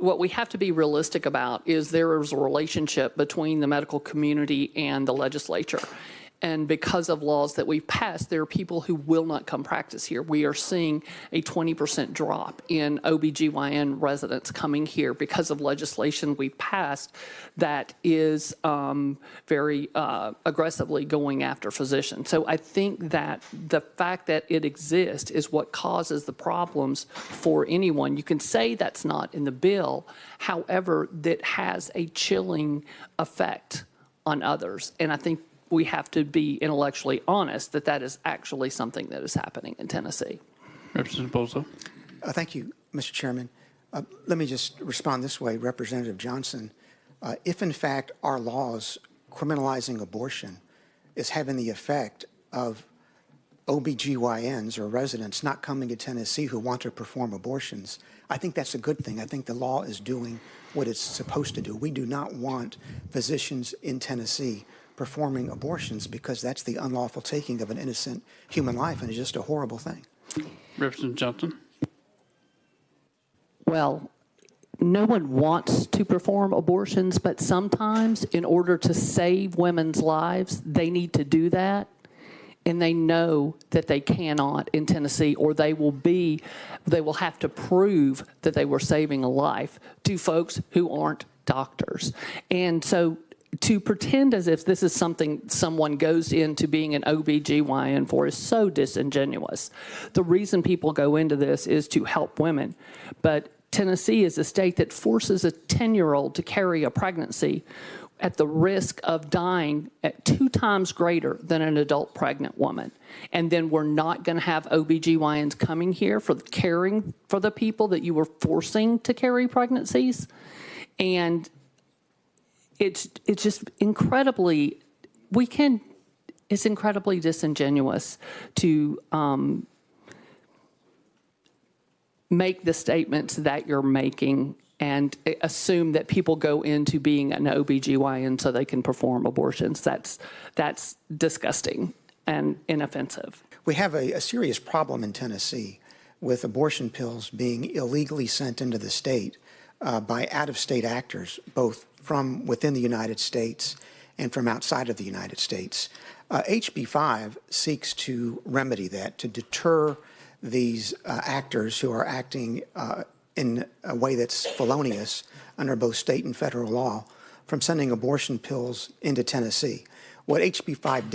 what we have to be realistic about is there is a relationship between the medical community and the legislature. And because of laws that we've passed, there are people who will not come practice here. We are seeing a 20% drop in OB-GYN residents coming here because of legislation we've passed that is very aggressively going after physicians. So I think that the fact that it exists is what causes the problems for anyone. You can say that's not in the bill, however, that has a chilling effect on others. And I think we have to be intellectually honest that that is actually something that is happening in Tennessee. Representative Bozo. Thank you, Mr. Chairman. Let me just respond this way, Representative Johnson. If, in fact, our laws criminalizing abortion is having the effect of OB-GYNs or residents not coming to Tennessee who want to perform abortions, I think that's a good thing. I think the law is doing what it's supposed to do. We do not want physicians in Tennessee performing abortions because that's the unlawful taking of an innocent human life, and it's just a horrible thing. Representative Johnson. Well, no one wants to perform abortions, but sometimes in order to save women's lives, they need to do that. And they know that they cannot in Tennessee, or they will have to prove that they were saving a life to folks who aren't doctors. And so to pretend as if this is something someone goes into being an OB-GYN for is so disingenuous. The reason people go into this is to help women. But Tennessee is a state that forces a 10-year-old to carry a pregnancy at the risk of dying at 2 times greater than an adult pregnant woman. And then we're not going to have OB-GYNs coming here for caring for the people that you were forcing to carry pregnancies. And it's just incredibly, it's incredibly disingenuous to make the statements that you're making and assume that people go into being an OB-GYN so they can perform abortions. That's disgusting and inoffensive. We have a serious problem in Tennessee with abortion pills being illegally sent into the state by out-of-state actors, both from within the United States and from outside of the United States. HB 5 seeks to remedy that, to deter these actors who are acting in a way that's felonious under both state and federal law from sending abortion pills into Tennessee. What HB 5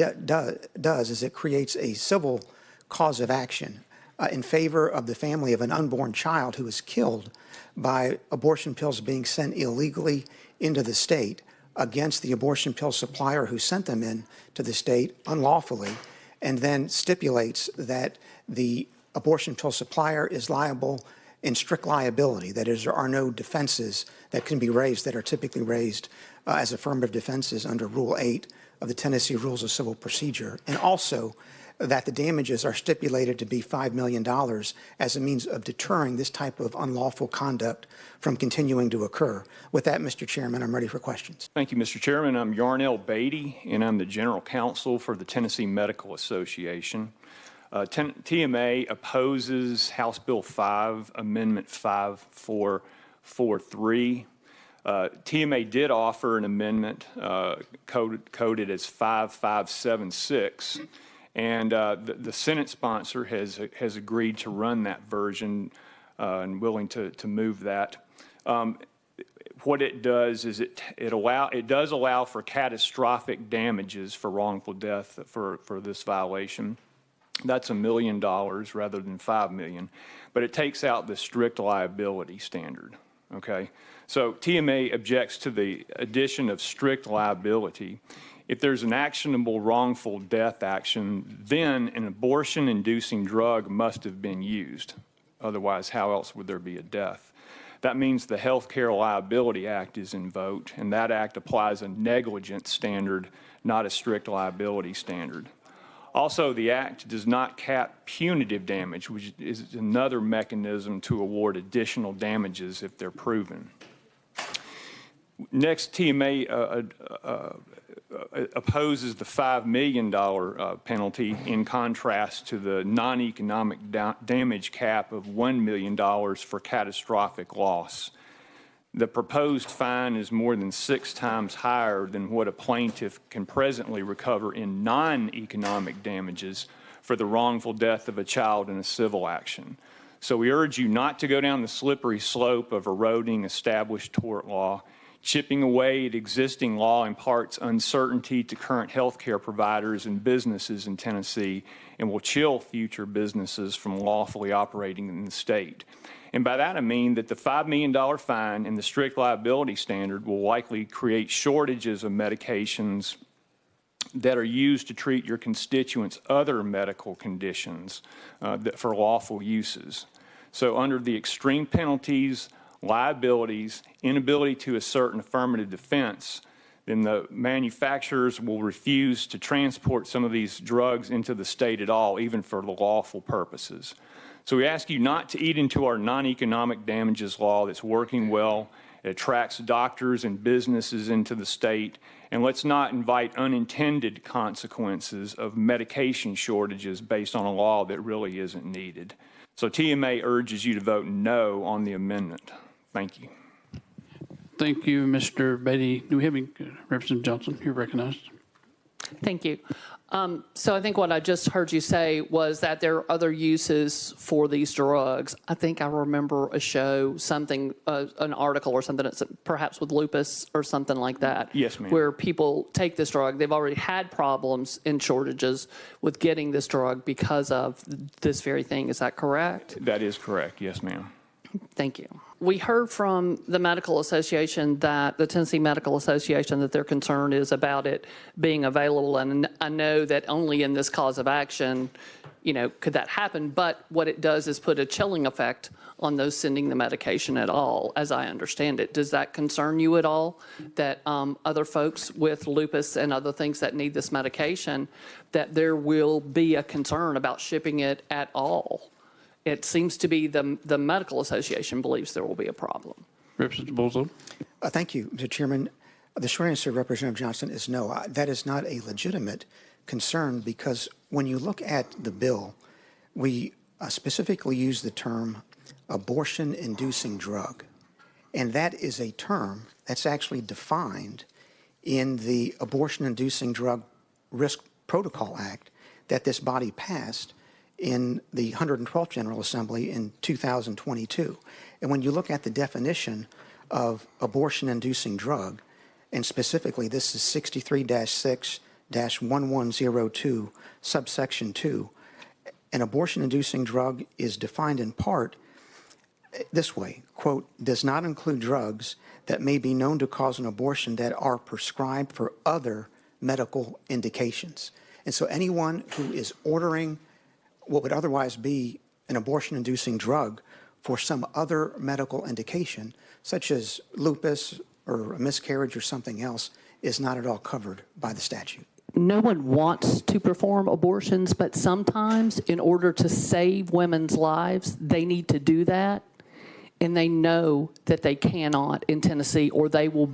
does is it creates a civil cause of action in favor of the family of an unborn child who was killed by abortion pills being sent illegally into the state against the abortion pill supplier who sent them in to the state unlawfully, and then stipulates that the abortion pill supplier is liable in strict liability. That is, there are no defenses that can be raised that are typically raised as affirmative defenses under Rule 8 of the Tennessee Rules of Civil Procedure, and also that the damages are stipulated to be $5 million as a means of deterring this type of unlawful conduct from continuing to occur. With that, Mr. Chairman, I'm ready for questions. Thank you, Mr. Chairman. I'm Yarnell Beatty, and I'm the General Counsel for the Tennessee Medical Association. TMA opposes House Bill 5, Amendment 5443. TMA did offer an amendment coded as 5576. And the Senate sponsor has agreed to run that version and willing to move that. What it does is it does allow for catastrophic damages for wrongful death for this violation. That's $1 million rather than $5 million, but it takes out the strict liability standard. Okay, so TMA objects to the addition of strict liability. If there's an actionable wrongful death action, then an abortion-inducing drug must have been used. Otherwise, how else would there be a death? That means the Health Care Liability Act is invoked, and that act applies a negligence standard, not a strict liability standard. Also, the act does not cap punitive damage, which is another mechanism to award additional damages if they're proven. Next, TMA opposes the $5 million penalty in contrast to the non-economic damage cap of $1 million for catastrophic loss. The proposed fine is more than 6 times higher than what a plaintiff can presently recover in non-economic damages for the wrongful death of a child in a civil action. So we urge you not to go down the slippery slope of eroding established tort law. Chipping away at existing law imparts uncertainty to current health care providers and businesses in Tennessee and will chill future businesses from lawfully operating in the state. And by that I mean that the $5 million fine and the strict liability standard will likely create shortages of medications that are used to treat your constituents' other medical conditions for lawful uses. So under the extreme penalties, liabilities, inability to assert an affirmative defense, then the manufacturers will refuse to transport some of these drugs into the state at all, even for lawful purposes. So we ask you not to eat into our non-economic damages law that's working well. It attracts doctors and businesses into the state, and let's not invite unintended consequences of medication shortages based on a law that really isn't needed. So TMA urges you to vote no on the amendment. Thank you. Thank you, Mr. Beatty. Do we have any, Representative Johnson, you're recognized. Thank you. So I think what I just heard you say was that there are other uses for these drugs. I think I remember a show, something, an article or something, that's perhaps with lupus or something like that. Yes, ma'am. Where people take this drug. They've already had problems and shortages with getting this drug because of this very thing. Is that correct? That is correct. Yes, ma'am. Thank you. We heard from the Medical Association, that the Tennessee Medical Association, that their concern is about it being available. And I know that only in this cause of action, could that happen. But what it does is put a chilling effect on those sending the medication at all, as I understand it. Does that concern you at all, that other folks with lupus and other things that need this medication, that there will be a concern about shipping it at all? It seems to be the Medical Association believes there will be a problem. Representative Bozo. Thank you, Mr. Chairman. The short answer, Representative Johnson, is no. That is not a legitimate concern, because when you look at the bill, we specifically use the term abortion-inducing drug. And that is a term that's actually defined in the Abortion-Inducing Drug Risk Protocol Act that this body passed in the 112th General Assembly in 2022. And when you look at the definition of abortion-inducing drug, and specifically this is 63-6-1102, subsection 2, an abortion-inducing drug is defined in part this way, quote, does not include drugs that may be known to cause an abortion that are prescribed for other medical indications. And so anyone who is ordering what would otherwise be an abortion-inducing drug for some other medical indication, such as lupus or a miscarriage or something else, is not at all covered by the statute. No one wants to perform abortions, but sometimes in order to save women's lives, they need to do that. And they know that they cannot in Tennessee, or they will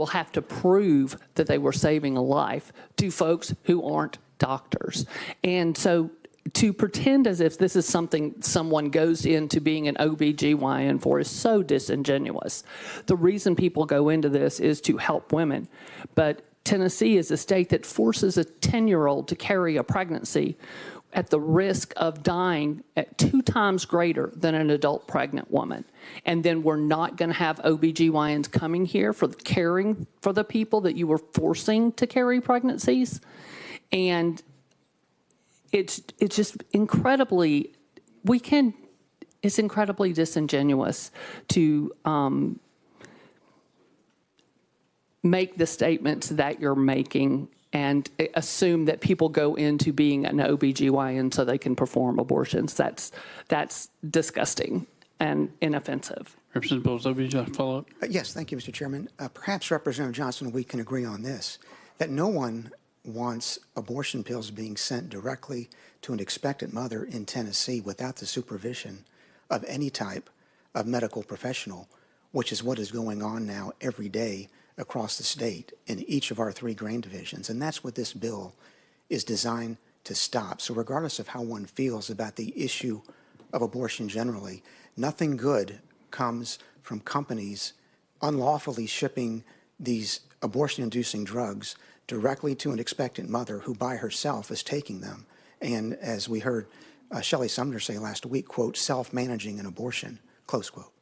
have to prove that they were saving a life to folks who aren't doctors. And so to pretend as if this is something someone goes into being an OB-GYN for is so disingenuous. The reason people go into this is to help women. But Tennessee is a state that forces a 10-year-old to carry a pregnancy at the risk of dying at 2 times greater than an adult pregnant woman. And then we're not going to have OB-GYNs coming here for caring for the people that you were forcing to carry pregnancies. And it's just incredibly, it's incredibly disingenuous to make the statements that you're making and assume that people go into being an OB-GYN so they can perform abortions. That's disgusting and inoffensive. Representative Bozo, would you like to follow up? Yes, thank you, Mr. Chairman. Perhaps, Representative Johnson, we can agree on this, that no one wants abortion pills being sent directly to an expectant mother in Tennessee without the supervision of any type of medical professional, which is what is going on now every day across the state in each of our 3 grain divisions. And that's what this bill is designed to stop. So regardless of how one feels about the issue of abortion generally, nothing good comes from companies unlawfully shipping these abortion-inducing drugs directly to an expectant mother who by herself is taking them. And as we heard Shelley Sumner say last week, quote, self-managing an abortion, close quote.